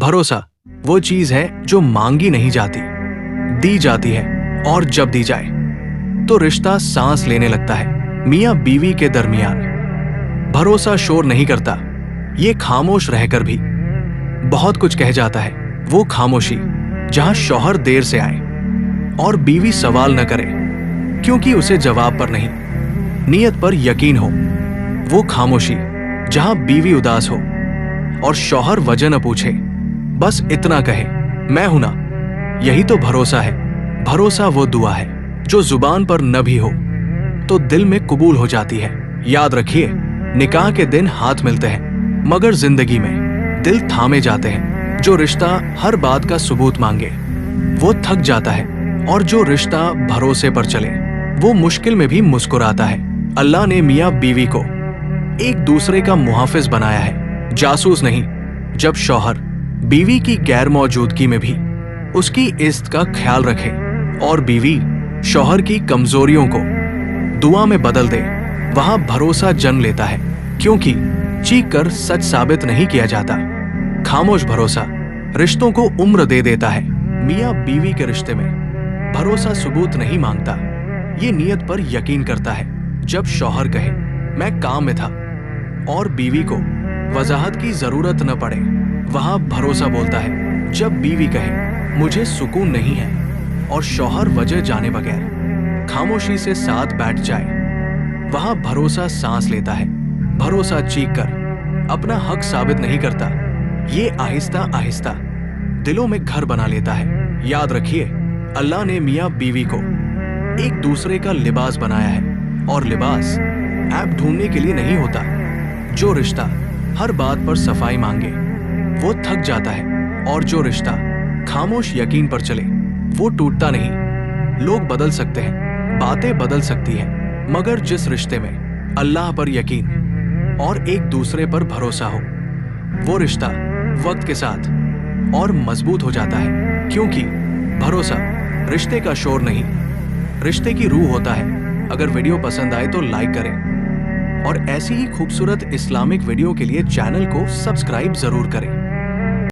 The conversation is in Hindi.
भरोसा वो चीज है जो मांगी नहीं जाती, दी जाती है, और जब दी जाए तो रिश्ता सांस लेने लगता है। मियां बीवी के दरमियान भरोसा शोर नहीं करता, ये खामोश रहकर भी बहुत कुछ कह जाता है। वो खामोशी जहां शौहर देर से आए और बीवी सवाल न करे क्योंकि उसे जवाब पर नहीं, नीयत पर यकीन हो। वो खामोशी जहां बीवी उदास हो और शौहर वजह न पूछे, बस इतना कहे, मैं हूं ना। यही तो भरोसा है। भरोसा वो दुआ है जो जुबान पर न भी हो तो दिल में कबूल हो जाती है। याद रखिए, निकाह के दिन हाथ मिलते हैं मगर जिंदगी में दिल थामे जाते हैं। जो रिश्ता हर बात का सबूत मांगे वो थक जाता है, और जो रिश्ता भरोसे पर चले वो मुश्किल में भी मुस्कुराता है। अल्लाह ने मियां बीवी को एक दूसरे का मुहाफिज बनाया है, जासूस नहीं। जब शौहर बीवी की गैर मौजूदगी में भी उसकी इज्जत का ख्याल रखे और बीवी शौहर की कमजोरियों को दुआ में बदल दे, वहां भरोसा जन्म लेता है। क्योंकि चीख कर सच साबित नहीं किया जाता। खामोश भरोसा रिश्तों को उम्र दे देता है। मियां बीवी के रिश्ते में भरोसा सबूत नहीं मांगता, ये नीयत पर यकीन करता है। जब शौहर कहे मैं काम में था और बीवी को वजाहत की जरूरत न पड़े, वहां भरोसा बोलता है। जब बीवी कहे मुझे सुकून नहीं है और शौहर वजह जाने बगैर खामोशी से साथ बैठ जाए, वहां भरोसा सांस लेता है। भरोसा चीख कर अपना हक साबित नहीं करता, ये आहिस्ता आहिस्ता दिलों में घर बना लेता है। याद रखिए, अल्लाह ने मियां बीवी को एक दूसरे का लिबास बनाया है, और लिबास ऐप ढूंढने के लिए नहीं होता। जो रिश्ता हर बात पर सफाई मांगे वो थक जाता है, और जो रिश्ता खामोश यकीन पर चले वो टूटता नहीं। लोग बदल सकते हैं, बातें बदल सकती हैं, मगर जिस रिश्ते में अल्लाह पर यकीन और एक दूसरे पर भरोसा हो, वो रिश्ता वक्त के साथ और मजबूत हो जाता है। क्योंकि भरोसा रिश्ते का शोर नहीं, रिश्ते की रूह होता है। अगर वीडियो पसंद आए तो लाइक करें और ऐसी ही खूबसूरत इस्लामिक वीडियो के लिए चैनल को सब्सक्राइब जरूर करें।